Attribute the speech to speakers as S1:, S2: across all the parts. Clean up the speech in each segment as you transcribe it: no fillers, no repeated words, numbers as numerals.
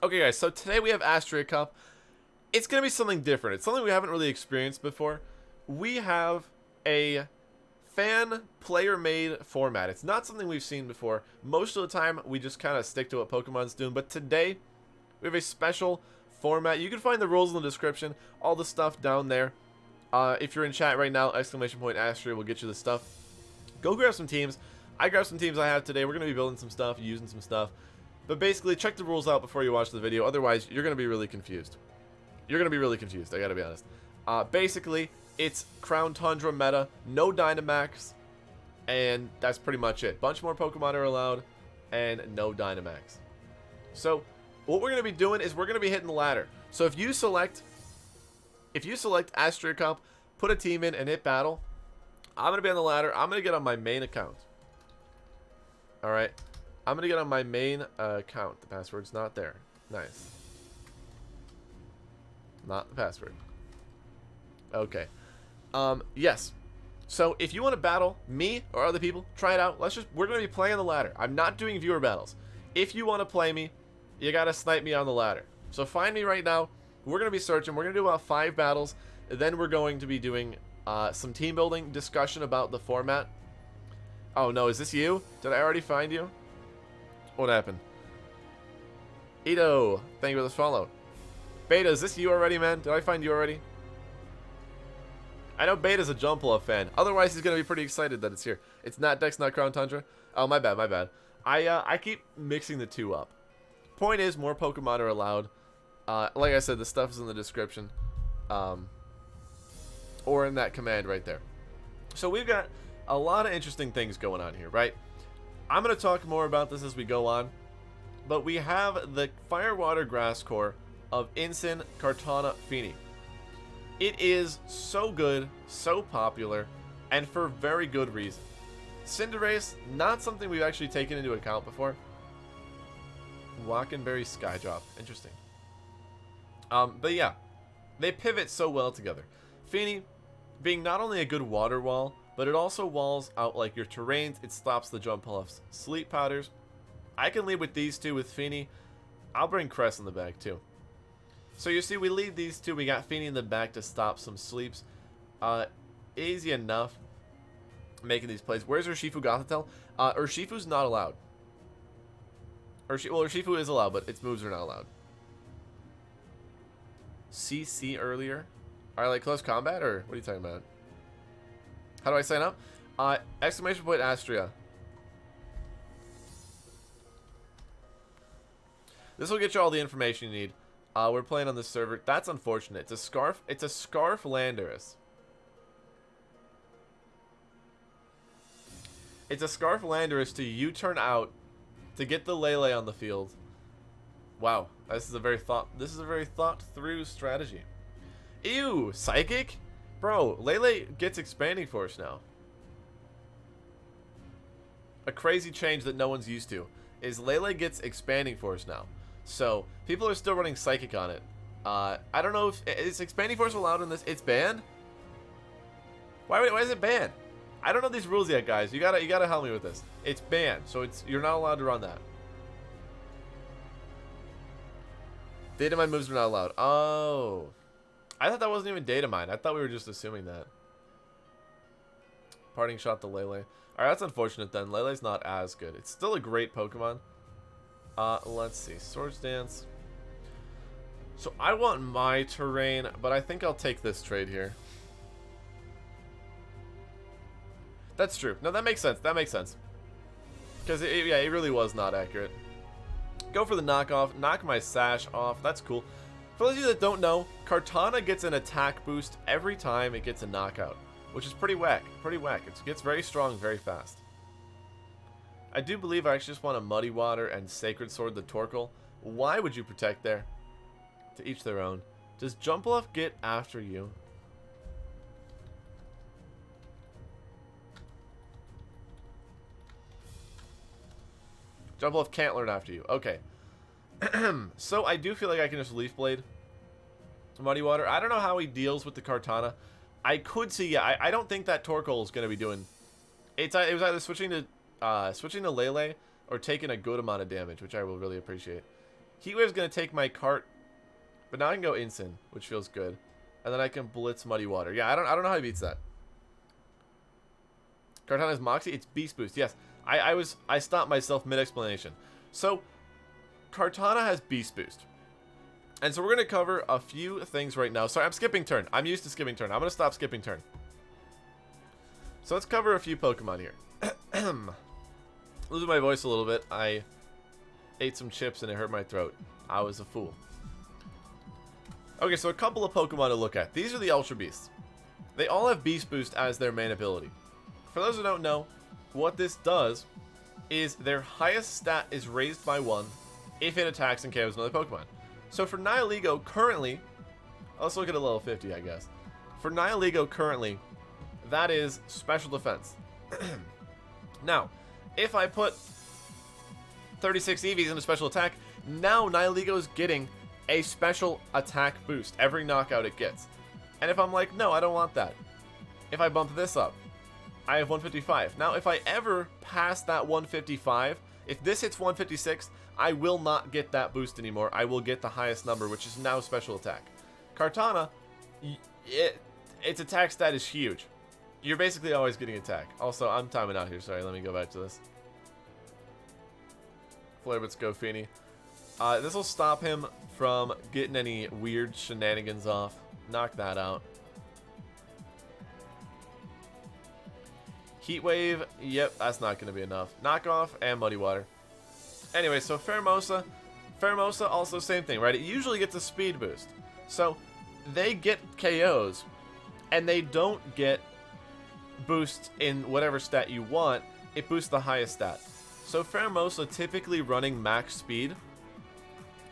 S1: Okay, guys, so today we have Astrid Cup. It's going to be something different. It's something we haven't really experienced before. We have a fan player-made format. It's not something we've seen before. Most of the time, we just kind of stick to what Pokemon's doing. But today, we have a special format. You can find the rules in the description. All the stuff down there. If you're in chat right now, !Astrid will get you the stuff. Go grab some teams. I grabbed some teams I have today. We're going to be building some stuff, using some stuff. But basically, check the rules out before you watch the video. Otherwise, you're going to be really confused. You're going to be really confused, I got to be honest. Basically, it's Crown Tundra meta, no Dynamax, and that's pretty much it. Bunch more Pokemon are allowed, and no Dynamax. So, what we're going to be doing is we're going to be hitting the ladder. So, if you select Astrid Cup, put a team in, and hit battle, I'm going to be on the ladder. I'm going to get on my main account. Alright. I'm going to get on my main account. The password's not there. Nice. Not the password. Okay. Yes. So, if you want to battle me or other people, try it out. We're going to be playing the ladder. I'm not doing viewer battles. If you want to play me, you got to snipe me on the ladder. So, find me right now. We're going to be searching. We're going to do about 5 battles. Then we're going to be doing some team building discussion about the format. Oh, no. Is this you? Did I already find you? What happened? Ito, thank you for the follow. Beta, is this you already, man? Did I find you already? I know Beta's a Jumpluff fan. Otherwise, he's going to be pretty excited that it's here. It's not DEX, not Crown Tundra. Oh, my bad, my bad. I keep mixing the two up. Point is, more Pokemon are allowed. Like I said, the stuff is in the description. Or in that command right there. So we've got a lot of interesting things going on here, right? I'm going to talk more about this as we go on. But we have the Firewater Grass Core of Incin, Kartana, Fini. It is so good, so popular, and for very good reason. Cinderace, not something we've actually taken into account before. Walkenberry Skydrop, interesting. But yeah, they pivot so well together. Fini being not only a good water wall, but it also walls out like your terrains. It stops the Jumpluff's sleep powders. I can lead with these two with Fini. I'll bring Cress in the back too. So you see, we lead these two. We got Fini in the back to stop some sleeps. Easy enough making these plays. Where's Urshifu Gothitelle? Urshifu's not allowed. Urshifu is allowed, but its moves are not allowed. CC earlier. Alright, like close combat, or what are you talking about? How do I sign up? !Astrea. This will get you all the information you need. We're playing on this server. That's unfortunate. It's a Scarf. It's a Scarf Landorus. It's a Scarf Landorus to U-turn out to get the Lele on the field. Wow, this is a very thought through strategy. Ew, Psychic? Bro, Lele gets Expanding Force now. A crazy change that no one's used to is Lele gets Expanding Force now. So, people are still running Psychic on it. I don't know if... Is Expanding Force allowed in this? It's banned? Why is it banned? I don't know these rules yet, guys. You gotta help me with this. It's banned, so you're not allowed to run that. Data mine moves are not allowed. Oh. I thought that wasn't even data mine. I thought we were just assuming that. Parting shot to Lele. Alright, that's unfortunate then. Lele's not as good. It's still a great Pokemon. Let's see. Swords Dance. So I want my terrain, but I think I'll take this trade here. That's true. No, that makes sense. That makes sense. Because, yeah, it really was not accurate. Go for the knockoff. Knock my Sash off. That's cool. For those of you that don't know, Kartana gets an attack boost every time it gets a knockout, which is pretty whack. Pretty whack. It gets very strong very fast. I do believe I actually just want a Muddy Water and Sacred Sword the Torkoal. Why would you protect there? To each their own. Does Jumpluff get after you? Jumpluff can't learn after you. Okay. So I do feel like I can just Leaf Blade Muddy Water. I don't know how he deals with the Kartana. I could see, yeah, I don't think that Torkoal is going to be doing... It was either switching to Lele or taking a good amount of damage, which I will really appreciate. Heat Wave's going to take my cart, but now I can go Instant, which feels good. And then I can Blitz Muddy Water. Yeah, I don't know how he beats that. Kartana's Moxie, it's Beast Boost. Yes, I stopped myself mid-explanation. So, Kartana has Beast Boost. And so we're going to cover a few things right now. Sorry, I'm skipping turn. I'm used to skipping turn. I'm going to stop skipping turn. So let's cover a few Pokemon here. Losing my voice a little bit. I ate some chips and it hurt my throat. I was a fool. Okay, so a couple of Pokemon to look at. These are the Ultra Beasts. They all have Beast Boost as their main ability. For those who don't know, what this does is their highest stat is raised by 1 if it attacks and KOs another Pokemon. So for Nihilego currently, let's look at a level 50, I guess. For Nihilego currently, that is special defense. Now, if I put 36 EVs into special attack, now Nihilego is getting a special attack boost every knockout it gets. And if I'm like, no, I don't want that. If I bump this up, I have 155. Now, if I ever pass that 155, if this hits 156, I will not get that boost anymore. I will get the highest number, which is now special attack. Kartana, its attack stat is huge. You're basically always getting attack. Also, I'm timing out here. Sorry, let me go back to this. Flarebits go Feeny. This will stop him from getting any weird shenanigans off. Knock that out. Heat Wave, yep, that's not going to be enough. Knockoff and Muddy Water. Anyway, so Pheromosa. Pheromosa, also same thing, right? It usually gets a speed boost. So, they get KOs, and they don't get boosts in whatever stat you want. It boosts the highest stat. So, Pheromosa typically running max speed,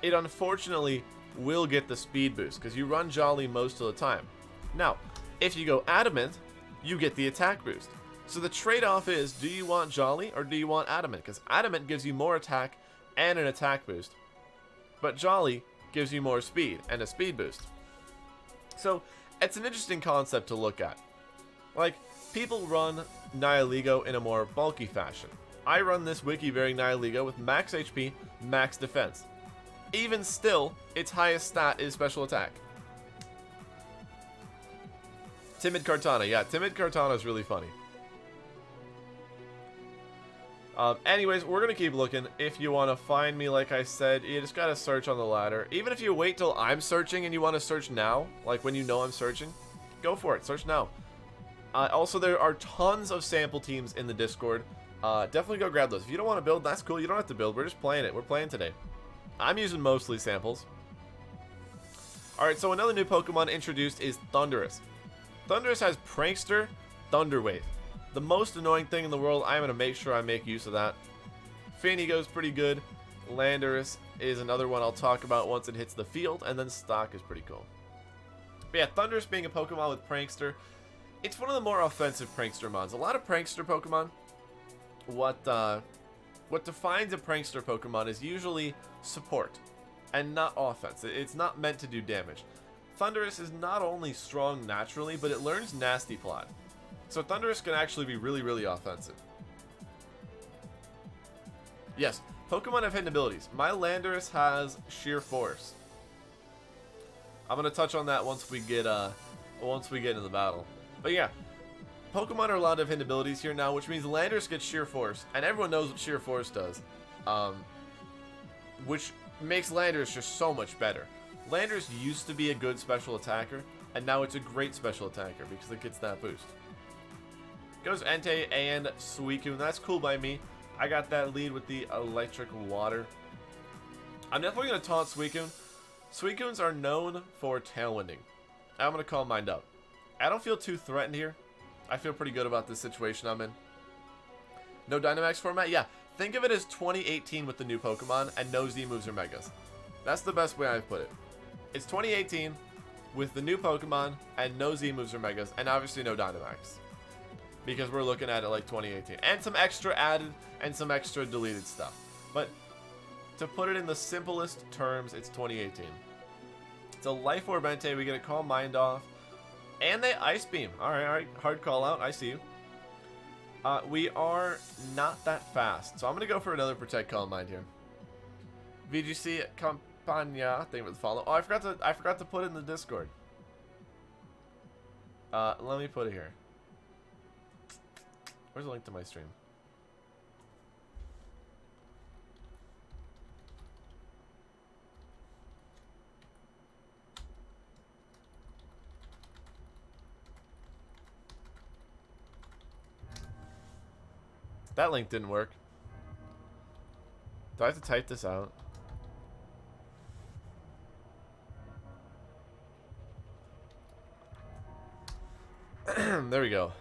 S1: it unfortunately will get the speed boost, because you run Jolly most of the time. Now, if you go Adamant, you get the attack boost. So the trade-off is, do you want Jolly or do you want Adamant? Because Adamant gives you more attack and an attack boost. But Jolly gives you more speed and a speed boost. So it's an interesting concept to look at. Like, people run Nihilego in a more bulky fashion. I run this Wiki bearing Nihilego with max HP, max defense. Even still, its highest stat is special attack. Timid Kartana. Yeah, Timid Kartana is really funny. Anyways, we're going to keep looking. If you want to find me, like I said, you just got to search on the ladder. Even if you wait till I'm searching and you want to search now, like when you know I'm searching, go for it. Search now. Also, there are tons of sample teams in the Discord. Definitely go grab those. If you don't want to build, that's cool. You don't have to build. We're just playing it. We're playing today. I'm using mostly samples. Alright, so another new Pokemon introduced is Thundurus. Thundurus has Prankster, Thunder Wave. The most annoying thing in the world, I'm going to make sure I make use of that. Feeny goes pretty good. Landorus is another one I'll talk about once it hits the field. And then Stock is pretty cool. But yeah, Thundurus being a Pokemon with Prankster, it's one of the more offensive Prankster mons. A lot of Prankster Pokemon, what defines a Prankster Pokemon is usually support and not offense. It's not meant to do damage. Thundurus is not only strong naturally, but it learns Nasty Plot. So Thundurus can actually be really, really offensive. Yes, Pokemon have hidden abilities. My Landorus has Sheer Force. I'm gonna touch on that once we get into the battle. But yeah, Pokemon are allowed to have hidden abilities here now, which means Landorus gets Sheer Force, and everyone knows what Sheer Force does, which makes Landorus just so much better. Landorus used to be a good special attacker, and now it's a great special attacker because it gets that boost. Goes Entei and Suicune. That's cool by me. I got that lead with the electric water. I'm definitely going to taunt Suicune. Suicunes are known for tailwinding. I'm going to call Mind Up. I don't feel too threatened here. I feel pretty good about this situation I'm in. No Dynamax format? Yeah. Think of it as 2018 with the new Pokemon and no Z moves or Megas. That's the best way I've put it. It's 2018 with the new Pokemon and no Z moves or Megas, and obviously no Dynamax. Because we're looking at it like 2018. And some extra added and some extra deleted stuff. But to put it in the simplest terms, it's 2018. It's a Life Orb Entei. We get a Calm Mind off. And they Ice Beam. Alright. Hard call out. I see you. We are not that fast. So I'm going to go for another Protect Calm Mind here. VGC Campagna. Thank you for the follow. Oh, I forgot to put it in the Discord. Let me put it here. Where's the link to my stream? That link didn't work. Do I have to type this out? There we go.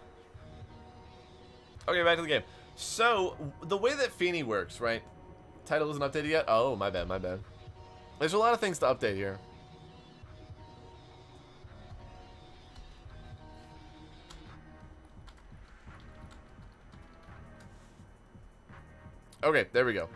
S1: Okay, back to the game. So, the way that Feeny works, right? Title isn't updated yet? Oh, my bad, my bad. There's a lot of things to update here. Okay, there we go.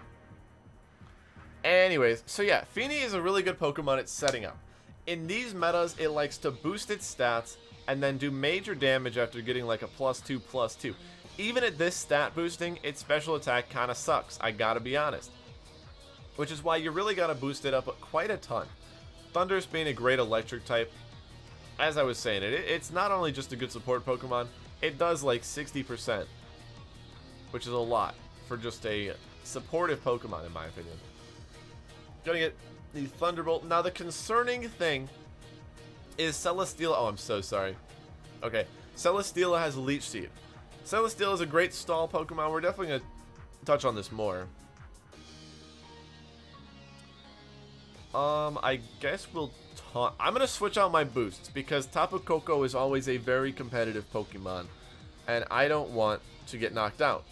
S1: Anyways, so yeah, Feeny is a really good Pokemon at setting up. In these metas, it likes to boost its stats and then do major damage after getting like a +2/+2. Even at this stat boosting, its special attack kind of sucks, I gotta be honest. Which is why you really gotta boost it up quite a ton. Thundurus being a great electric type, as I was saying, it's not only just a good support Pokemon, it does like 60%, which is a lot for just a supportive Pokemon in my opinion. Gonna get the Thunderbolt. Now the concerning thing is Celesteela. Oh, I'm so sorry. Okay, Celesteela has Leech Seed. Celesteela is a great stall Pokemon. We're definitely gonna touch on this more. I guess we'll taunt. I'm gonna switch out my boosts because Tapu Koko is always a very competitive Pokemon, and I don't want to get knocked out.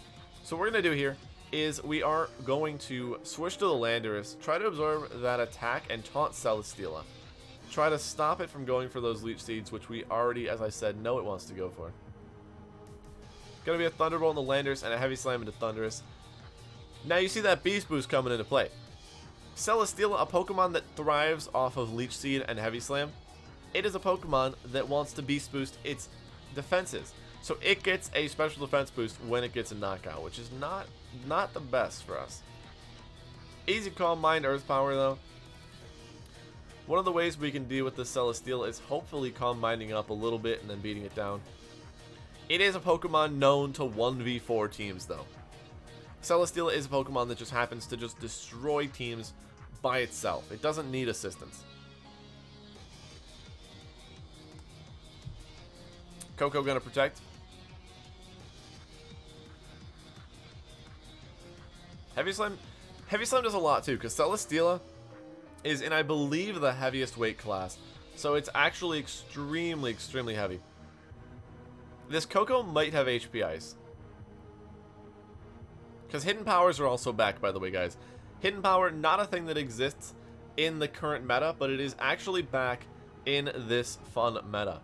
S1: So what we're gonna do here is we are going to switch to the Landorus, try to absorb that attack, and taunt Celesteela. Try to stop it from going for those Leech Seeds, which we already, as I said, know it wants to go for. Gonna be a Thunderbolt in the Landorus and a Heavy Slam into Thundurus. Now you see that Beast Boost coming into play. Celesteela, a Pokemon that thrives off of Leech Seed and Heavy Slam, it is a Pokemon that wants to Beast Boost its defenses. So it gets a special defense boost when it gets a knockout, which is not the best for us. Easy Calm Mind, Earth Power though. One of the ways we can deal with the Celesteela is hopefully Calm Minding up a little bit and then beating it down. It is a Pokemon known to 1v4 teams though. Celesteela is a Pokemon that just happens to just destroy teams by itself. It doesn't need assistance. Koko gonna protect. Heavy Slam does a lot too, because Celesteela is in, I believe, the heaviest weight class. So it's actually extremely, extremely heavy. This Koko might have HP Ice. Because Hidden Powers are also back, by the way, guys. Hidden Power, not a thing that exists in the current meta, but it is actually back in this fun meta.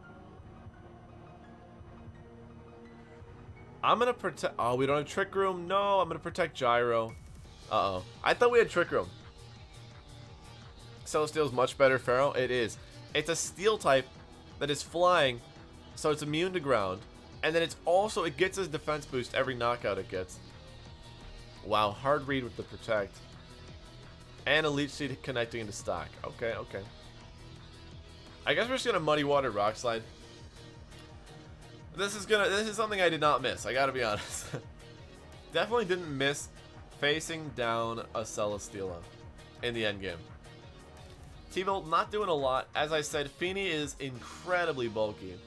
S1: I'm going to protect... Oh, we don't have Trick Room? No, I'm going to protect Gyro. Uh-oh. I thought we had Trick Room. Celesteela's much better Pharaoh. It is. It's a Steel type that is flying, so it's immune to ground. And then it's also... It gets its defense boost every knockout it gets. Wow, hard read with the Protect. And a Leech Seed connecting into stock. Okay, okay. I guess we're just going to Muddy Water Rock Slide. This is something I did not miss, I gotta be honest. Definitely didn't miss facing down a Celesteela in the endgame. T-Bolt not doing a lot. As I said, Feeny is incredibly bulky.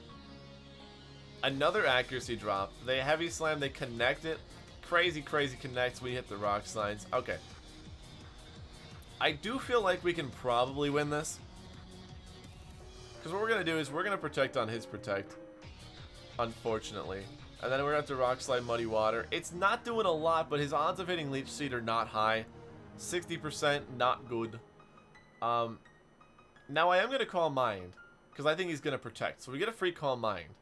S1: Another accuracy drop. They Heavy Slam, they connect it. Crazy, crazy connects. We hit the rock slides. Okay. I do feel like we can probably win this. Because what we're going to do is we're going to protect on his Protect. Unfortunately. And then we're going to have to Rock Slide Muddy Water. It's not doing a lot, but his odds of hitting Leech Seed are not high. 60%, not good. Now I am going to Calm Mind. Because I think he's going to Protect. So we get a free Calm Mind.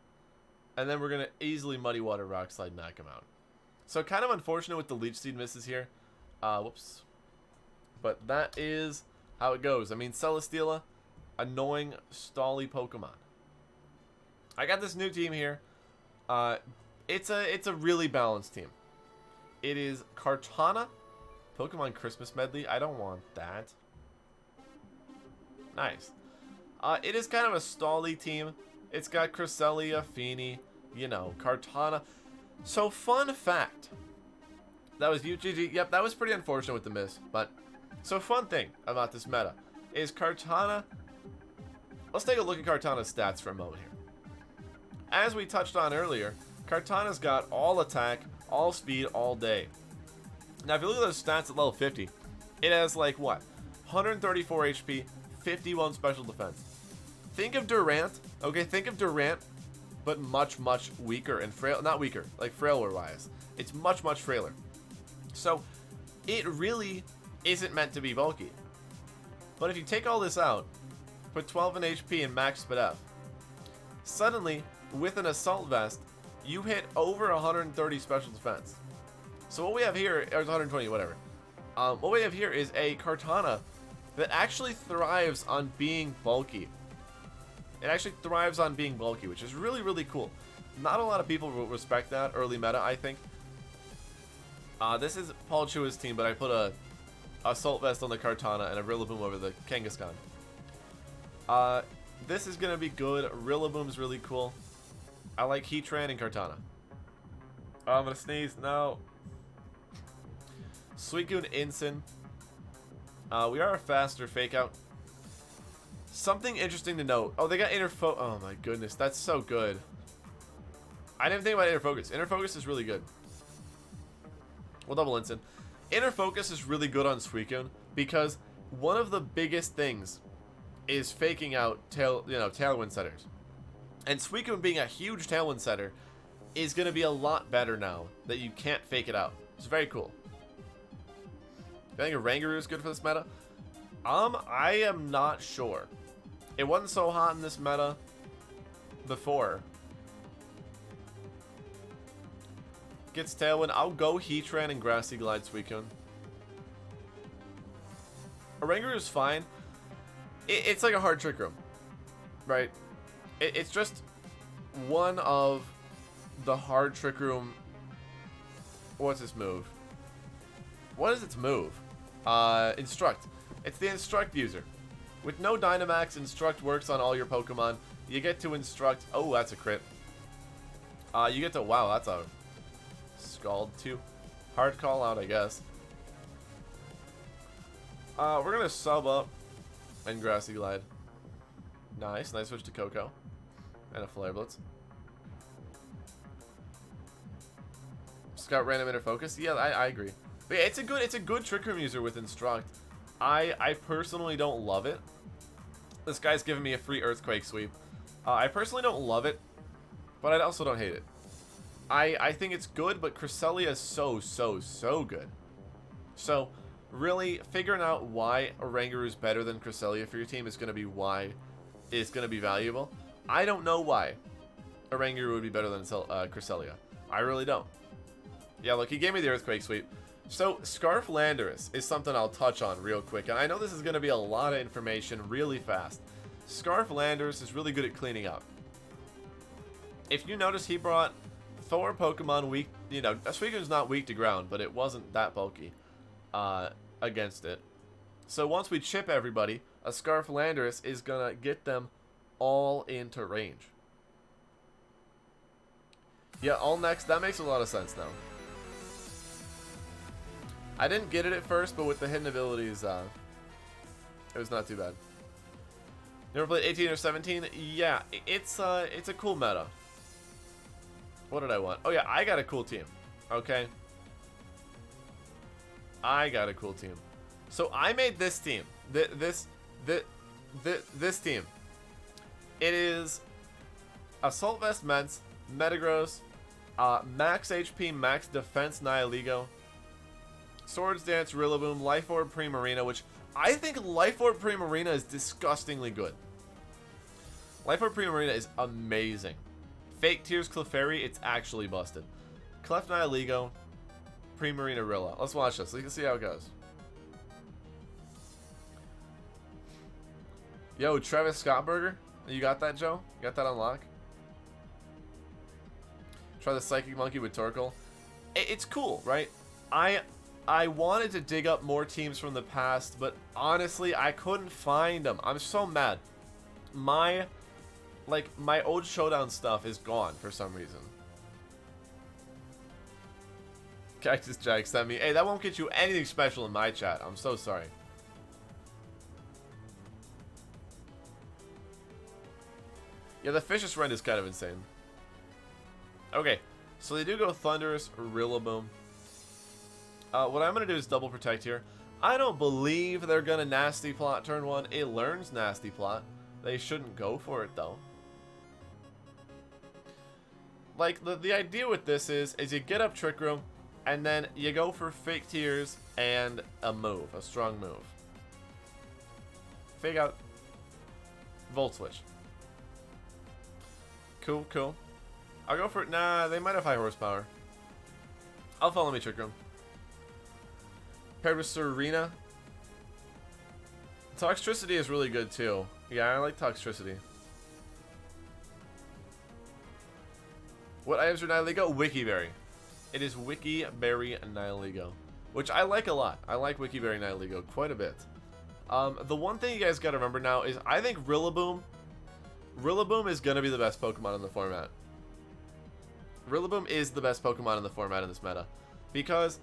S1: And then we're going to easily Muddy Water Rock Slide, knock him out. So kind of unfortunate with the Leech Seed misses here. Whoops. But that is how it goes. I mean, Celesteela, annoying, stally Pokemon. I got this new team here. It's a really balanced team. It is Kartana, Pokemon Christmas medley. I don't want that. Nice. It is kind of a stally team. It's got Cresselia, Feeny, you know, Kartana. So, fun fact. That was UGG. Yep, that was pretty unfortunate with the miss. But, so fun thing about this meta is Kartana. Let's take a look at Kartana's stats for a moment here. As we touched on earlier, Kartana's got all attack, all speed, all day. Now, if you look at those stats at level 50, it has like what? 134 HP, 51 special defense. Think of Durant, okay? Think of Durant, but much, much weaker and frail. Not weaker, like frailer-wise. It's much, much frailer. So, it really isn't meant to be bulky. But if you take all this out, put 12 in HP and max SPF, suddenly, with an Assault Vest, you hit over 130 special defense. So what we have here, or 120, whatever. What we have here is a Kartana that actually thrives on being bulky. It actually thrives on being bulky, which is really, really cool. Not a lot of people will respect that early meta, I think. This is Paul Chua's team, but I put a Assault Vest on the Kartana and a Rillaboom over the Kangaskhan. This is going to be good. Rillaboom's really cool. I like Heatran and Kartana. Oh, I'm going to sneeze. No. Suicune, Incin. We are a faster Fake Out. Something interesting to note. Oh, they got Inner Focus. Oh my goodness, that's so good. I didn't think about Inner Focus. Inner Focus is really good. We'll double Incin. Inner Focus is really good on Suicune because one of the biggest things is faking out Tailwind setters. And Suicune being a huge Tailwind setter is going to be a lot better now that you can't fake it out. It's very cool. I think a Rangaroo is good for this meta. I am not sure. It wasn't so hot in this meta before. Gets Tailwind. I'll go Heatran and Grassy Glide Suicune. A Rangaroo is fine. It's like a hard Trick Room, right? It's just one of the hard Trick Room. What's its move? What is its move? Instruct. It's the Instruct user. With no Dynamax, Instruct works on all your Pokemon. You get to Instruct. Oh, that's a crit. You get to. Wow, that's a Scald 2. Hard call out, I guess. We're going to sub up and Grassy Glide. Nice. Nice switch to Coco. And a Flare Blitz. Scout random Inner Focus. Yeah, I agree. But yeah, it's a good Trick Room user with Instruct. I personally don't love it. This guy's giving me a free Earthquake sweep. I personally don't love it, but I also don't hate it. I think it's good, but Cresselia is so good. So, really, figuring out why a Rangaroo is better than Cresselia for your team is going to be why it's going to be valuable. I don't know why a Rangaroo would be better than Cresselia. I really don't. Yeah, look, he gave me the Earthquake sweep. So, Scarf Landorus is something I'll touch on real quick, and I know this is going to be a lot of information really fast. Scarf Landorus is really good at cleaning up. If you notice, he brought 4 Pokemon weak, Suicune's not weak to ground, but it wasn't that bulky against it. So once we chip everybody, a Scarf Landorus is going to get them all into range. Yeah, all next, that makes a lot of sense now. I didn't get it at first, but with the hidden abilities, it was not too bad. Never played 18 or 17? Yeah, it's a cool meta. What did I want? Oh yeah, I got a cool team. Okay. I got a cool team. So I made this team. This team. It is Assault Vest Ments, Metagross, Max HP, Max Defense Nihilego, Swords Dance Rillaboom, Life Orb Primarina, which I think Life Orb Primarina is disgustingly good. Life Orb Primarina is amazing. Fake Tears Clefairy, it's actually busted. Clef Nihilego, Primarina Rilla. Let's watch this. So you can see how it goes. Yo, Travis Scottburger. You got that, Joe? You got that on lock? Try the Psychic Monkey with Torkoal. It's cool, right? I wanted to dig up more teams from the past, but honestly, I couldn't find them. I'm so mad. My old Showdown stuff is gone for some reason. Cactus Jack sent me, hey, that won't get you anything special in my chat. I'm so sorry. Yeah, the Vicious Rend is kind of insane. Okay, so they do go Thunderous, Rillaboom. What I'm going to do is double protect here. I don't believe they're going to Nasty Plot turn 1. It learns Nasty Plot. They shouldn't go for it, though. Like, the idea with this is you get up Trick Room, and then you go for Fake Tears and a move, a strong move. Fake out. Volt Switch. Cool, cool. I'll go for it. Nah, they might have high horsepower. I'll follow me Trick Room. Paired with Serena. Toxtricity is really good too. Yeah, I like Toxtricity. What items are Nihilego? Wikiberry. It is Wikiberry Nihilego, which I like a lot. I like Wikiberry Nihilego quite a bit. The one thing you guys gotta remember now is I think Rillaboom is gonna be the best Pokemon in the format. Rillaboom is the best Pokemon in the format in this meta, because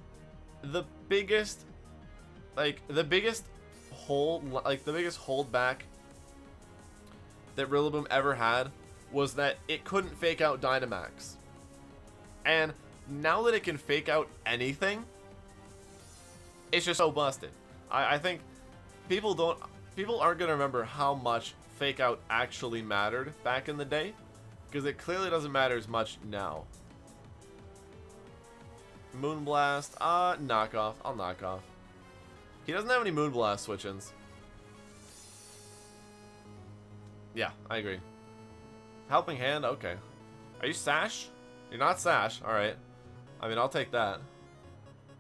S1: the biggest holdback that Rillaboom ever had was that it couldn't fake out Dynamax. And now that it can fake out anything, it's just so busted. I think people aren't gonna remember how much fake out actually mattered back in the day, because it clearly doesn't matter as much now. Moonblast, knock off. I'll knock off. He doesn't have any Moonblast switch-ins. Yeah, I agree. Helping Hand, okay. Are you Sash? You're not Sash, alright. I mean, I'll take that.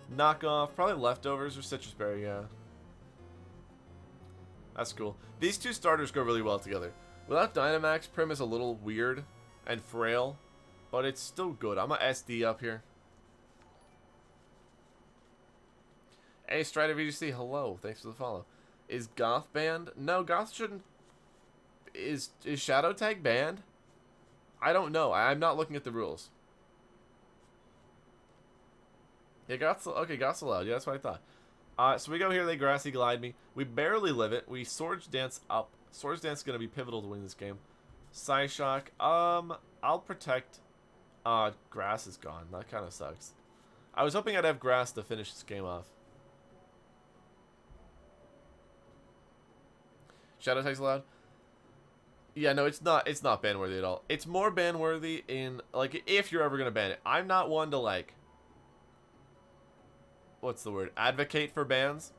S1: Knock off, probably Leftovers or Citrus Berry, yeah. That's cool. These two starters go really well together. Without Dynamax, Prim is a little weird and frail, but it's still good. I'm gonna SD up here. Hey, Strider VGC, hello. Thanks for the follow. Is Goth banned? No, Goth shouldn't. Is Shadow Tag banned? I don't know. I'm not looking at the rules. Yeah, Goth's allowed. Yeah, that's what I thought. So we go here. They Grassy Glide me. We barely live it. We Swords Dance up. Swords Dance is going to be pivotal to win this game. Psyshock. I'll protect. Grass is gone. That kind of sucks. I was hoping I'd have Grass to finish this game off. Shadow Tag's allowed? Yeah, no, it's not ban-worthy at all. It's more ban-worthy in, like, if you're ever going to ban it. I'm not one to, like, what's the word? Advocate for bans.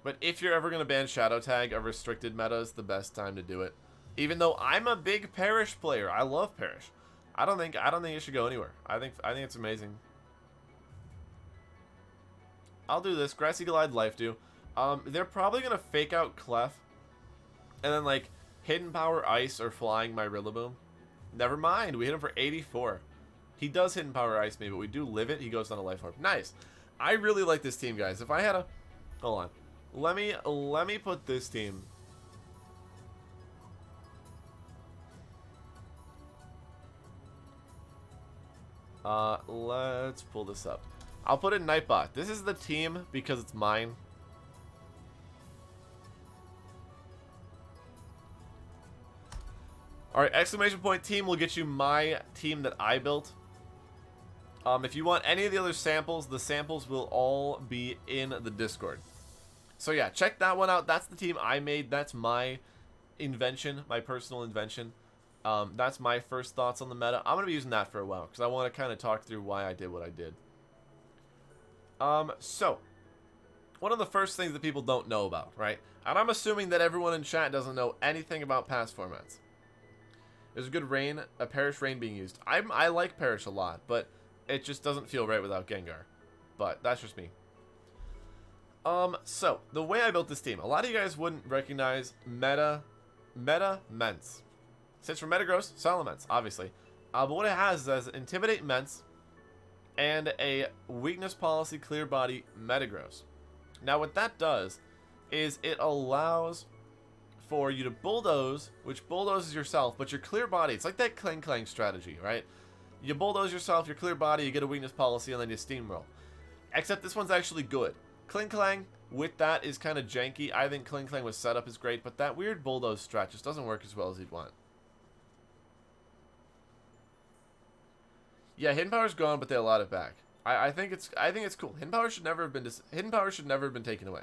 S1: But if you're ever going to ban Shadow Tag, a restricted meta is the best time to do it. Even though I'm a big Perish player. I love Perish. I don't think it should go anywhere. I think it's amazing. I'll do this. Grassy Glide, Life Dew. They're probably going to fake out Clef. And then, like, Hidden Power Ice or Flying my Rillaboom. Never mind. We hit him for 84. He does Hidden Power Ice me, but we do live it. He goes on a Life Orb. Nice. I really like this team, guys. If I had a... Hold on. Let me put this team... Let's pull this up. I'll put in Nightbot. This is the team because it's mine. Alright, exclamation point team will get you my team that I built. If you want any of the other samples, the samples will all be in the Discord. So yeah, check that one out. That's the team I made. That's my invention, my personal invention. That's my first thoughts on the meta. I'm going to be using that for a while because I want to kind of talk through why I did what I did. So, one of the first things that people don't know about, right? And I'm assuming that everyone in chat doesn't know anything about past formats. There's a good Rain, a Perish Rain being used. I like Perish a lot, but it just doesn't feel right without Gengar. But that's just me. So, the way I built this team, a lot of you guys wouldn't recognize Meta Mence. Since for Metagross, Salamence, obviously. But what it has is Intimidate Mence, and a weakness policy clear body Metagross. Now what that does is it allows for you to bulldoze, which bulldozes yourself, but your clear body, it's like that clang clang strategy, right? You bulldoze yourself, your clear body, you get a weakness policy, and then you steamroll. Except this one's actually good. Cling Clang with that is kind of janky. I think Cling Clang with setup is great, but that weird bulldoze strat just doesn't work as well as you'd want. Yeah, hidden power's gone, but they allowed it back. I think it's cool. Hidden power should never have been taken away.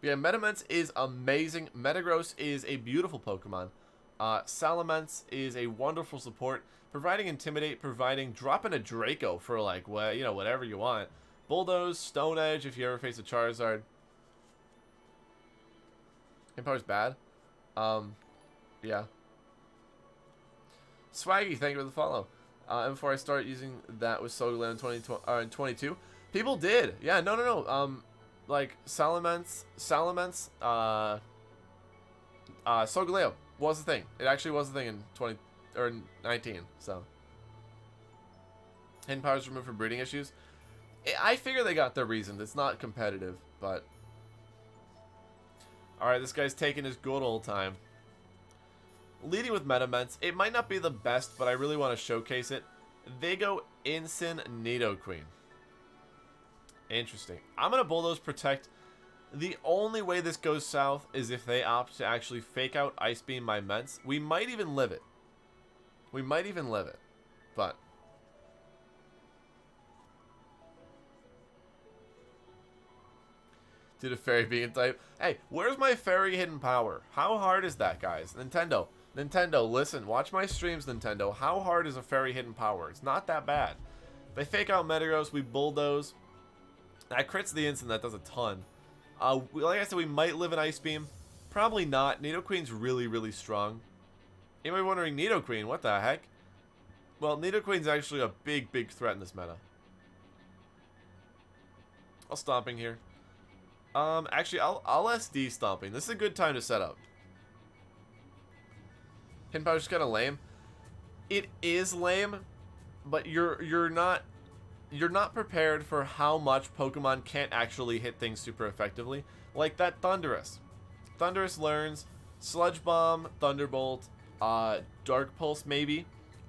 S1: But yeah, Metamence is amazing. Metagross is a beautiful Pokemon. Salamence is a wonderful support, providing Intimidate, providing dropping a Draco for like whatever you want. Bulldoze, Stone Edge if you ever face a Charizard. Hidden power's bad. Yeah. Swaggy, thank you for the follow. And before I start using that with Solgaleo in 22, people did. Yeah, no. Like Salamence, Solgaleo was the thing. It actually was the thing in 20 or 19. So hidden powers removed for breeding issues. I figure they got their reasons. It's not competitive, but all right. This guy's taking his good old time. Leading with Metamence, it might not be the best, but I really want to showcase it. They go Incin Nidoqueen. Interesting. I'm going to Bulldoze Protect. The only way this goes south is if they opt to actually fake out Ice Beam my Mence. We might even live it. But did a Fairy Beacon type. Hey, where's my Fairy hidden power? How hard is that, guys? Nintendo, listen. Watch my streams, Nintendo. How hard is a Fairy hidden power? It's not that bad. They fake out Metagross. We Bulldoze. That crits the instant. That does a ton. Like I said, we might live an Ice Beam. Probably not. Nidoqueen's really, really strong. You might be wondering, Nidoqueen, what the heck? Well, Nidoqueen's actually a big, big threat in this meta. I'll Stomping here. Actually, I'll SD Stomping. This is a good time to set up. Hidden power's just kind of lame. It is lame, but you're not prepared for how much Pokemon can't actually hit things super effectively. Like that Thundurus. Thundurus learns Sludge Bomb, Thunderbolt, Dark Pulse maybe.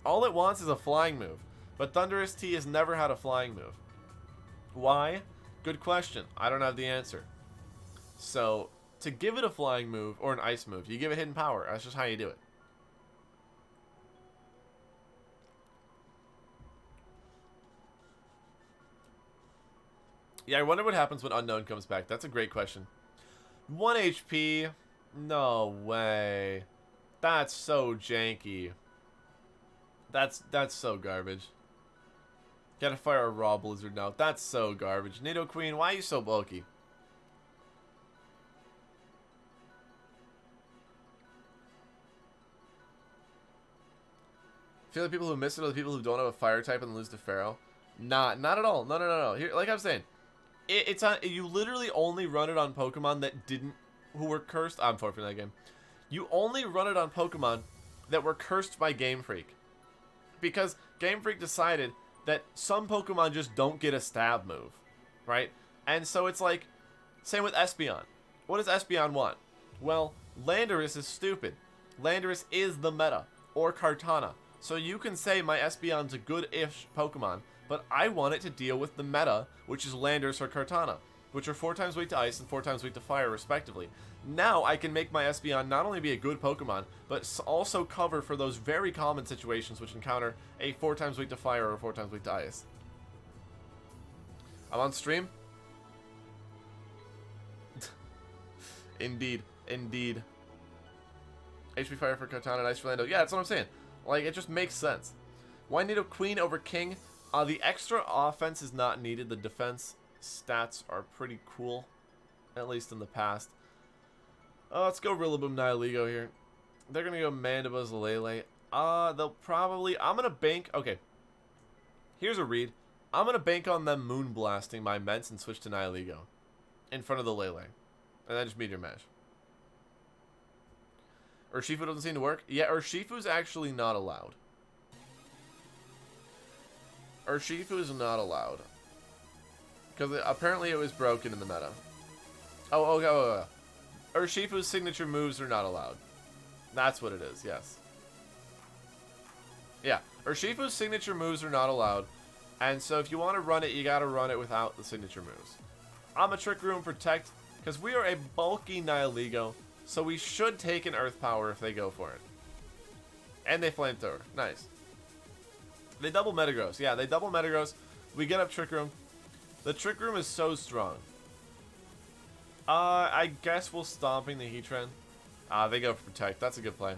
S1: All it wants is a flying move. But Thundurus T has never had a flying move. Why? Good question. I don't have the answer. So, to give it a flying move or an ice move, you give it hidden power. That's just how you do it. Yeah, I wonder what happens when Unknown comes back. That's a great question. 1 HP? No way. That's so janky. That's so garbage. Gotta fire a Raw Blizzard now. That's so garbage. Nidoqueen, why are you so bulky? I feel like people who miss it are the people who don't have a fire type and lose to Pharaoh. Not at all. No. Here, like I'm saying, it's on. You literally only run it on Pokemon that who were cursed. I'm forfeiting that game. You only run it on Pokemon that were cursed by Game Freak, because Game Freak decided that some Pokemon just don't get a stab move, right? And so it's like, same with Espeon. What does Espeon want? Well, Landorus is stupid. Landorus is the meta, or Kartana. So you can say my Espeon's a good-ish Pokemon, but I want it to deal with the meta, which is Landorus or Kartana, which are 4 times weak to Ice and 4 times weak to Fire, respectively. Now I can make my Espeon not only be a good Pokemon, but also cover for those very common situations which encounter a 4 times weak to Fire or 4 times weak to Ice. I'm on stream? Indeed. HP Fire for Kartana and Ice for Lando. Yeah, that's what I'm saying. Like, it just makes sense. Why Nidoqueen over King? The extra offense is not needed. The defense stats are pretty cool, at least in the past. Let's go Rillaboom Nihilego here. They're going to go Mandibuzz Lele. They'll probably... I'm going to bank... Okay. Here's a read. I'm going to bank on them Moonblasting my Mence and switch to Nihilego in front of the Lele. And then just Meteor Mash. Urshifu doesn't seem to work. Yeah, Urshifu's actually not allowed. Urshifu is not allowed. Because apparently it was broken in the meta. Oh, okay. Oh. Urshifu's signature moves are not allowed. That's what it is, yes. Yeah, Urshifu's signature moves are not allowed. And so if you want to run it, you got to run it without the signature moves. I'm a Trick Room Protect, because we are a bulky Nihilego, so we should take an Earth Power if they go for it. And they Flamethrower. Nice. They double Metagross. Yeah, they double Metagross. We get up Trick Room. The Trick Room is so strong. I guess we'll Stomping the Heatran. They go for Protect. That's a good play.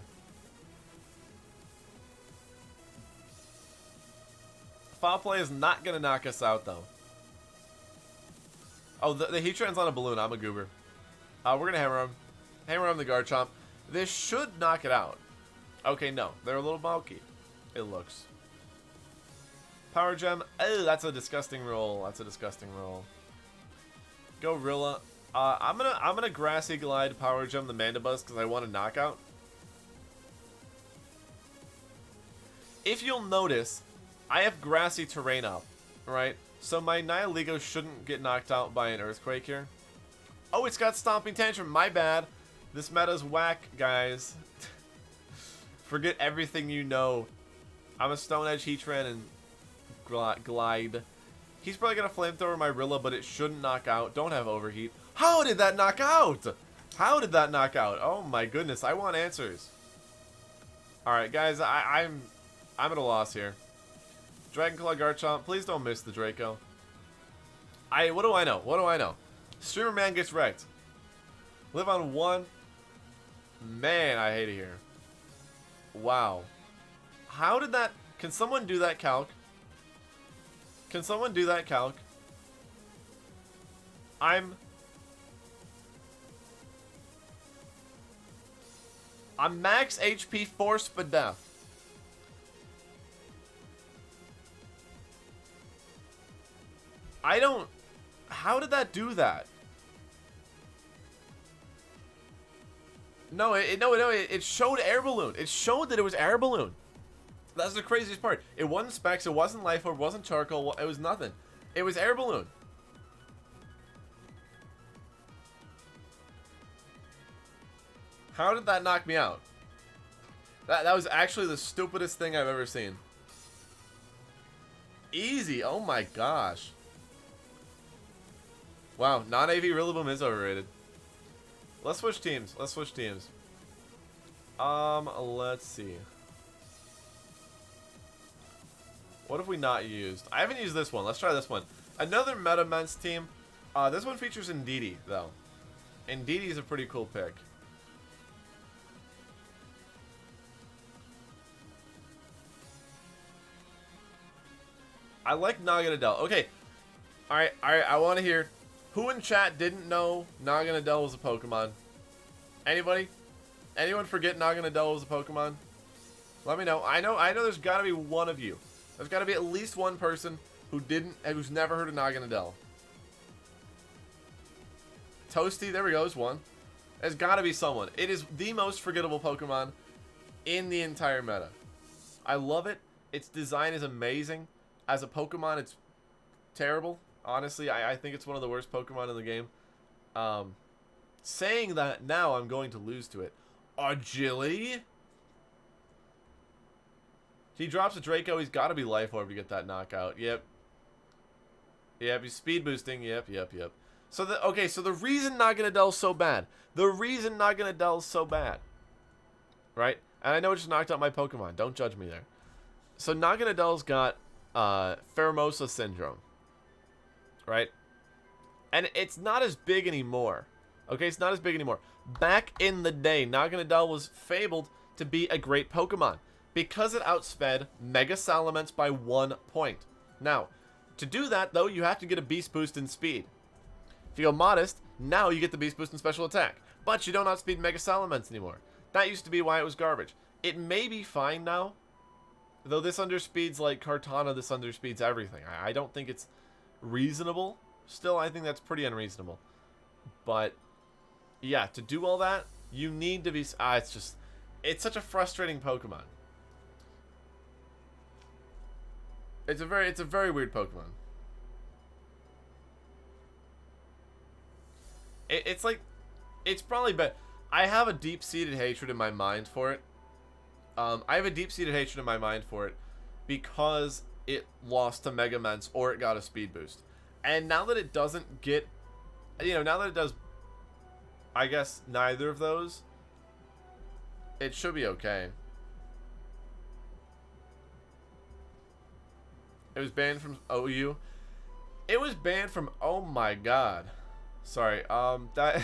S1: Foul Play is not going to knock us out, though. Oh, the Heatran's on a balloon. I'm a goober. We're going to Hammer him. Hammer him the Garchomp. This should knock it out. Okay, no. They're a little bulky. It looks. Power Gem. Oh, that's a disgusting roll. That's a disgusting roll. Gorilla. I'm gonna Grassy Glide Power Gem the Mandibuzz because I want a knockout. If you'll notice, I have grassy terrain up, right? So my Nihilego shouldn't get knocked out by an Earthquake here. Oh, it's got Stomping Tantrum. My bad. This meta's whack, guys. Forget everything you know. I'm a Stone Edge Heatran and Glide. He's probably going to Flamethrower my Rilla, but it shouldn't knock out. Don't have Overheat. How did that knock out? How did that knock out? Oh my goodness, I want answers. Alright, guys, I'm at a loss here. Dragon Claw Garchomp, please don't miss the Draco. What do I know? What do I know? Streamer Man gets wrecked. Live on 1. Man, I hate it here. Wow. How did that... Can someone do that calc? Can someone do that calc? I'm max HP Force for Death. I don't... How did that do that? No, it showed Air Balloon. It showed that it was Air Balloon. That's the craziest part. It wasn't Specs, it wasn't Life Orb, it wasn't Charcoal, it was nothing. It was Air Balloon. How did that knock me out? That was actually the stupidest thing I've ever seen. Easy, oh my gosh. Wow, non-AV Rillaboom is overrated. Let's switch teams. Let's switch teams. Let's see. What have we not used? I haven't used this one. Let's try this one. Another Metamense team. This one features Indeedee, though. Indeedee is a pretty cool pick. I like Naganadel. Okay. Alright, I want to hear... Who in chat didn't know Naganadel was a Pokemon? Anybody? Anyone forget Naganadel was a Pokemon? Let me know. I know there's got to be one of you. There's got to be at least one person who's never heard of Naganadel. Toasty, there we go, is one. There's got to be someone. It is the most forgettable Pokemon in the entire meta. I love it. Its design is amazing. As a Pokemon, it's terrible. Honestly, I think it's one of the worst Pokemon in the game. Saying that now, I'm going to lose to it. Agility? He drops a Draco. He's got to be Life Orb to get that knockout. Yep. Yep, he's speed boosting. Yep. So, so the reason Naganadel's so bad. Right? And I know it just knocked out my Pokemon. Don't judge me there. So Naganadel's got Pheromosa Syndrome. Right? And it's not as big anymore. Okay, it's not as big anymore. Back in the day, Naganadel was fabled to be a great Pokemon because it outsped Mega Salamence by 1 point. Now, to do that, though, you have to get a Beast Boost in speed. If you go Modest, now you get the Beast Boost in special attack. But you don't outspeed Mega Salamence anymore. That used to be why it was garbage. It may be fine now, though this underspeeds like Kartana, this underspeeds everything. I don't think it's reasonable. Still, I think that's pretty unreasonable. But yeah, to do all that, you need to be... it's such a frustrating Pokemon. It's a very weird Pokemon. It's like, it's probably better. I have a deep-seated hatred in my mind for it. I have a deep-seated hatred in my mind for it because it lost to Mega Ments or it got a speed boost. And now that it doesn't get, now that it does, I guess, neither of those, it should be okay. It was banned from OU. It was banned from, oh my god. Sorry, that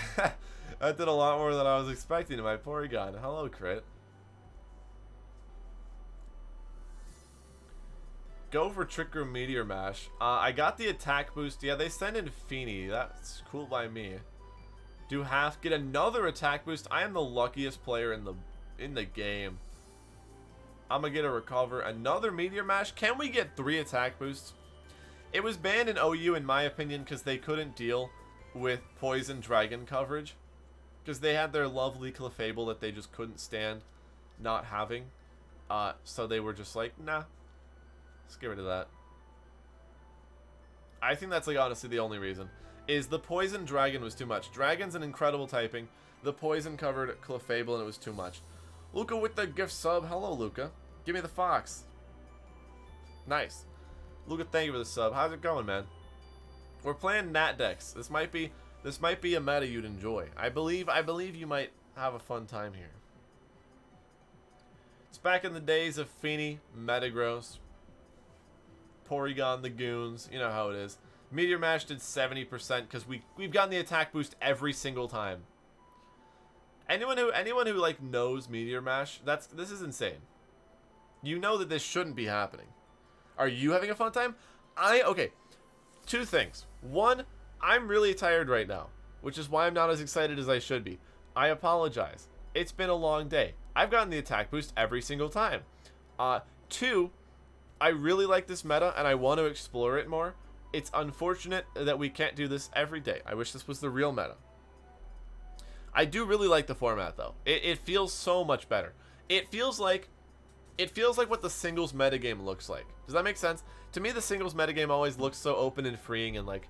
S1: that did a lot more than I was expecting to my Porygon. Hello, Crit. Go for Trick Room Meteor Mash. I got the attack boost. Yeah, they send in Feeny. That's cool by me. Do half get another attack boost. I am the luckiest player in the game. I'm gonna get a recover. Another Meteor Mash. Can we get 3 attack boosts? It was banned in OU in my opinion because they couldn't deal with Poison Dragon coverage. Because they had their lovely Clefable that they just couldn't stand not having. So they were just like, nah. Let's get rid of that. I think that's like honestly the only reason. Is the Poison Dragon was too much. Dragon's an incredible typing. The Poison covered Clefable and it was too much. Luca with the gift sub. Hello, Luca. Give me the fox. Nice. Luca, thank you for the sub. How's it going, man? We're playing Nat Dex. This might be a meta you'd enjoy. I believe you might have a fun time here. It's back in the days of Feeny, Metagross, Porygon, the Goons. You know how it is. Meteor Mash did 70% because we've gotten the attack boost every single time. Anyone who like knows Meteor Mash, this is insane. You know that this shouldn't be happening. Are you having a fun time? Okay. 2 things. 1, I'm really tired right now, which is why I'm not as excited as I should be. I apologize. It's been a long day. I've gotten the attack boost every single time. 2, I really like this meta and I want to explore it more. It's unfortunate that we can't do this every day. I wish this was the real meta. I do really like the format though. It feels so much better. It feels like what the singles metagame looks like. Does that make sense? To me, the singles metagame always looks so open and freeing and like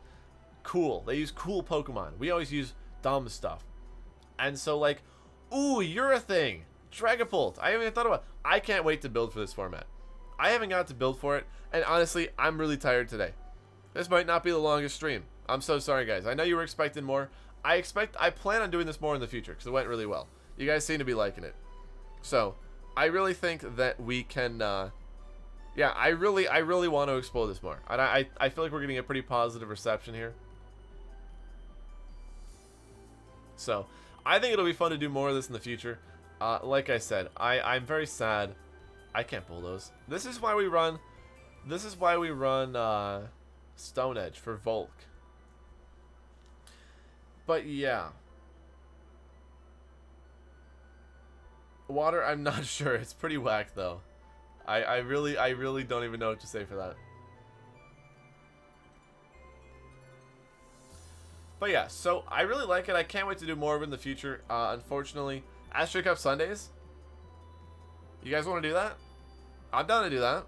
S1: cool. They use cool Pokemon. We always use dumb stuff. And so like, ooh, you're a thing. Dragapult. I haven't even thought about it. I can't wait to build for this format. I haven't got to build for it. And honestly, I'm really tired today. This might not be the longest stream. I'm so sorry, guys. I know you were expecting more. I plan on doing this more in the future because it went really well. You guys seem to be liking it. So, I really think that we can, yeah, I really want to explore this more. And I feel like we're getting a pretty positive reception here. So, I think it'll be fun to do more of this in the future. Like I said, I'm very sad. I can't bulldoze. This is why we run Stone Edge for Volk. But yeah. Water, I'm not sure. It's pretty whack though. I really don't even know what to say for that. But yeah, so I really like it. I can't wait to do more of it in the future. Unfortunately, Astrid Cup Sundays. You guys want to do that? I'm down to do that.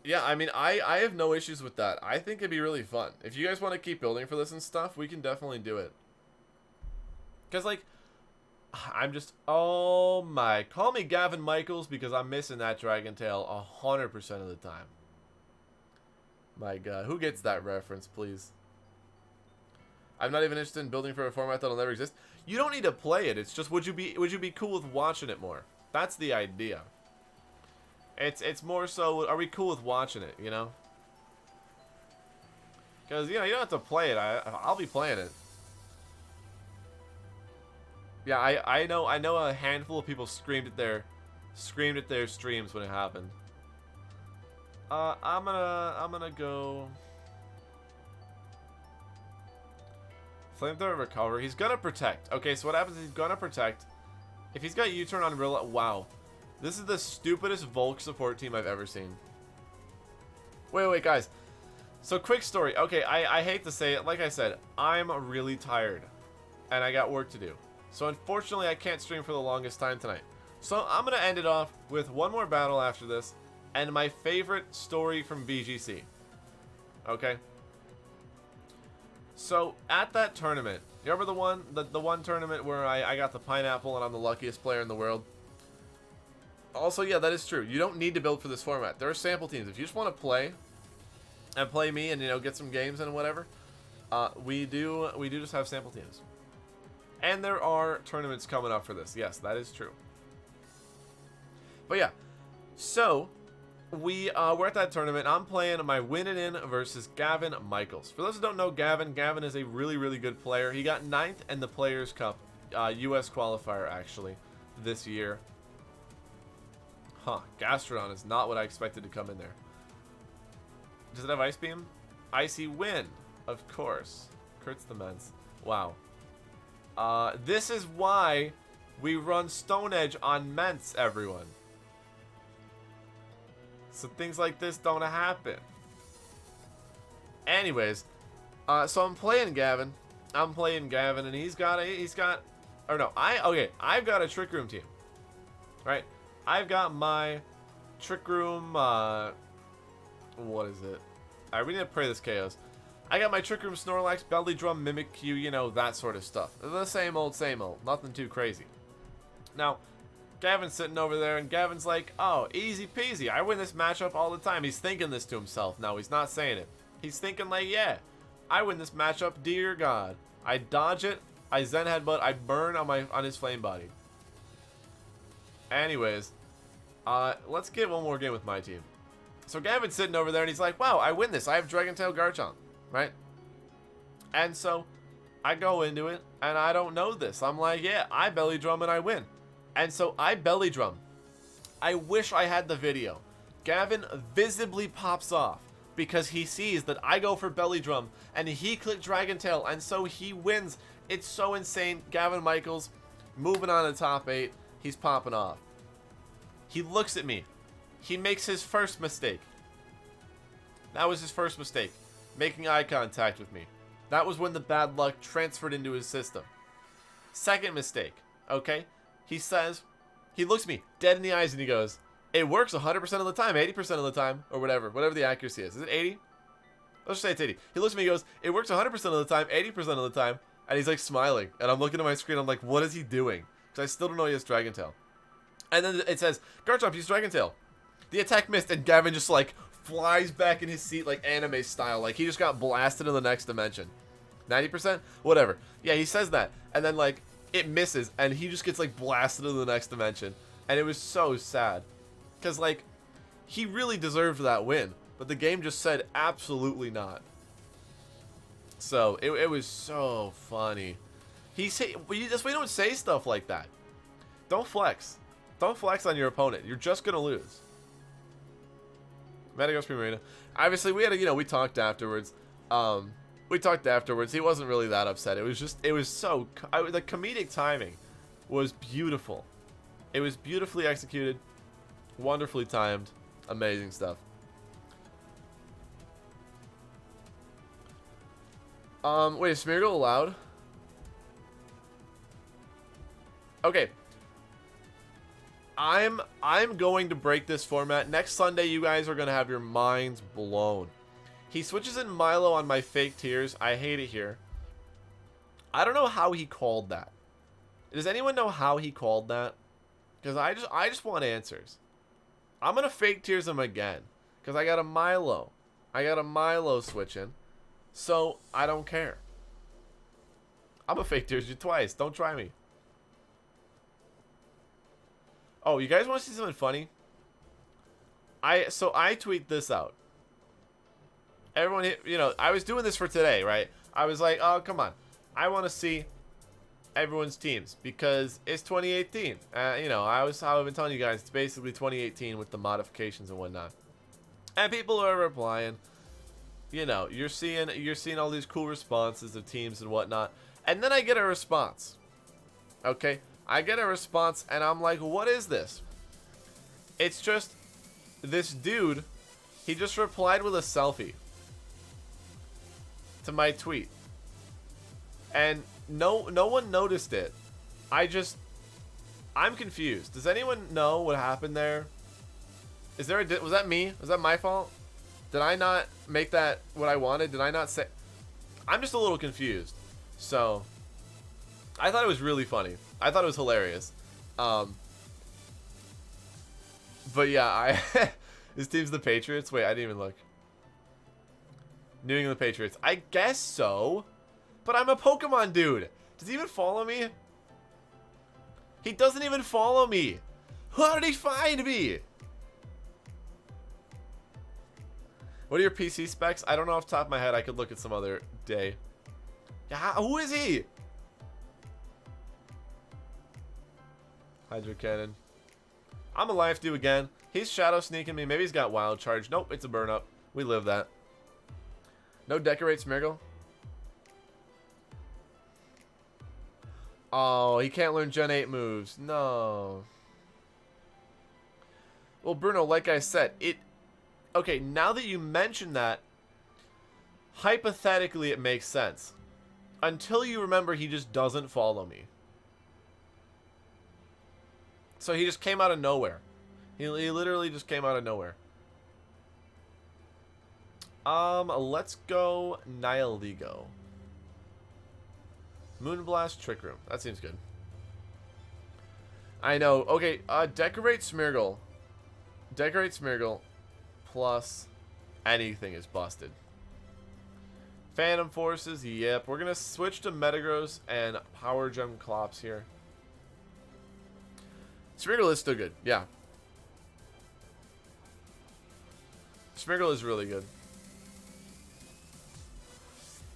S1: Yeah, I mean, I have no issues with that. I think it'd be really fun. If you guys want to keep building for this and stuff, we can definitely do it. Because, like, I'm just... Oh, my. Call me Gavin Michaels because I'm missing that Dragon Tail 100% of the time. My God. Who gets that reference, please? I'm not even interested in building for a format that'll never exist. You don't need to play it. It's just, would you be cool with watching it more? That's the idea. It's more so, are we cool with watching it, you know? Because, you know, you don't have to play it. I'll be playing it. Yeah, I know a handful of people screamed at their streams when it happened. I'm gonna go Flamethrower recover. He's gonna protect. Okay, so what happens is he's gonna protect. If he's got U-turn on Rilla, wow. This is the stupidest Volk support team I've ever seen. Wait, guys. So, quick story. Okay, I hate to say it. Like I said, I'm really tired. And I got work to do. So, unfortunately, I can't stream for the longest time tonight. So I'm going to end it off with one more battle after this, and my favorite story from VGC. Okay? So, at that tournament, you remember the one tournament where I got the pineapple and I'm the luckiest player in the world? Also, yeah, that is true. You don't need to build for this format. There are sample teams. If you just want to play, and play me and, you know, get some games and whatever, we do just have sample teams. And there are tournaments coming up for this. Yes, that is true. But yeah, so we're at that tournament. I'm playing my winning in versus Gavin Michaels. For those who don't know Gavin is a really, really good player. He got 9th in the Players Cup, US qualifier actually, this year. Huh, Gastrodon is not what I expected to come in there. Does it have Ice Beam? Icy Wind, of course. Kurtz the Mens. Wow. This is why we run Stone Edge on Ments, everyone. So things like this don't happen. Anyways, so I'm playing Gavin. And he's got, or no, I've got a Trick Room team. Right? I've got my Trick Room, what is it? Alright, we need to pray this chaos. I got my Trick Room Snorlax, Belly Drum, Mimikyu, you know, that sort of stuff. The same old, nothing too crazy. Now, Gavin's sitting over there, and Gavin's like, oh, easy peasy, I win this matchup all the time. He's thinking this to himself. Now, he's not saying it. He's thinking like, yeah, I win this matchup, dear God. I dodge it, I Zen Headbutt, I burn on his Flame Body. Anyways, let's get one more game with my team. So Gavin's sitting over there, and he's like, wow, I win this. I have Dragon Tail Garchomp, right? And so I go into it, and I don't know this. I'm like, yeah, I Belly Drum, and I win. And so I Belly Drum. I wish I had the video. Gavin visibly pops off because he sees that I go for Belly Drum, and he clicked Dragon Tail, and so he wins. It's so insane. Gavin Michaels moving on to top 8. He's popping off. He looks at me. He makes his first mistake. That was his first mistake. Making eye contact with me. That was when the bad luck transferred into his system. Second mistake. Okay? He says, he looks me dead in the eyes and he goes, it works 100% of the time, 80% of the time, or whatever the accuracy is. Is it 80? Let's just say it's 80. He looks at me and goes, it works 100% of the time, 80% of the time, and he's like smiling. And I'm looking at my screen, I'm like, what is he doing? Because I still don't know he has Dragon Tail. And then it says, Garchomp, use Dragon Tail. The attack missed, and Gavin just, like, flies back in his seat, like, anime style. Like, he just got blasted in the next dimension. 90%? Whatever. Yeah, he says that. And then, like, it misses, and he just gets, like, blasted in the next dimension. And it was so sad. Because, like, he really deserved that win. But the game just said absolutely not. So, it was so funny. That's why you don't say stuff like that. Don't flex. Don't flex on your opponent. You're just going to lose. Metagross Primarina. Obviously, we had we talked afterwards. He wasn't really that upset. It was just, the comedic timing was beautiful. It was beautifully executed. Wonderfully timed. Amazing stuff. Wait, is Smeargle allowed? Okay. I'm going to break this format. Next Sunday, you guys are going to have your minds blown. He switches in Milo on my fake tears. I hate it here. I don't know how he called that. Does anyone know how he called that? Because I just want answers. I'm going to fake tears him again. Because I got a Milo. I got a Milo switch in. So, I don't care. I'm going to fake tears you twice. Don't try me. Oh, you guys want to see something funny? So I tweet this out. Everyone, I was doing this for today, right? I was like, oh, come on. I want to see everyone's teams because it's 2018. I've been telling you guys it's basically 2018 with the modifications and whatnot. And people are replying. You're seeing all these cool responses of teams and whatnot. And then I get a response. Okay? I get a response, and I'm like, what is this? It's just this dude. He just replied with a selfie to my tweet. And no one noticed it. I'm confused. Does anyone know what happened there? Is there was that me? Was that my fault? Did I not make that what I wanted? Did I not say? I'm just a little confused. So, I thought it was really funny. I thought it was hilarious. But yeah, his team's the Patriots. Wait, I didn't even look. New England Patriots. I guess so. But I'm a Pokemon dude. Does he even follow me? He doesn't even follow me. How did he find me? What are your PC specs? I don't know off the top of my head. I could look at some other day. Yeah, who is he? Hydro Cannon. I'm a life due again. He's shadow sneaking me. Maybe he's got wild charge. Nope, it's a burn up. We live that. No decorate Smeargle. Oh, he can't learn Gen 8 moves. No. Well, Bruno, like I said, okay, now that you mention that, hypothetically it makes sense. Until you remember he just doesn't follow me. So he just came out of nowhere. He literally just came out of nowhere. Let's go Nihilego. Moonblast, Trick Room. That seems good. I know. Okay, decorate Smeargle. Decorate Smeargle plus anything is busted. Phantom Forces, yep. We're going to switch to Metagross and Power Gem Clops here. Smeargle is still good, yeah. Smeargle is really good.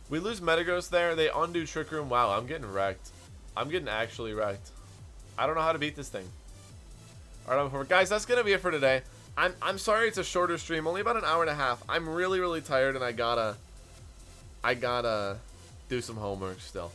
S1: We lose Metagross there. They undo Trick Room. Wow, I'm getting wrecked. I'm getting actually wrecked. I don't know how to beat this thing. Alright, guys, that's going to be it for today. I'm sorry it's a shorter stream. Only about an hour and a half. I'm really, really tired, and I gotta do some homework still.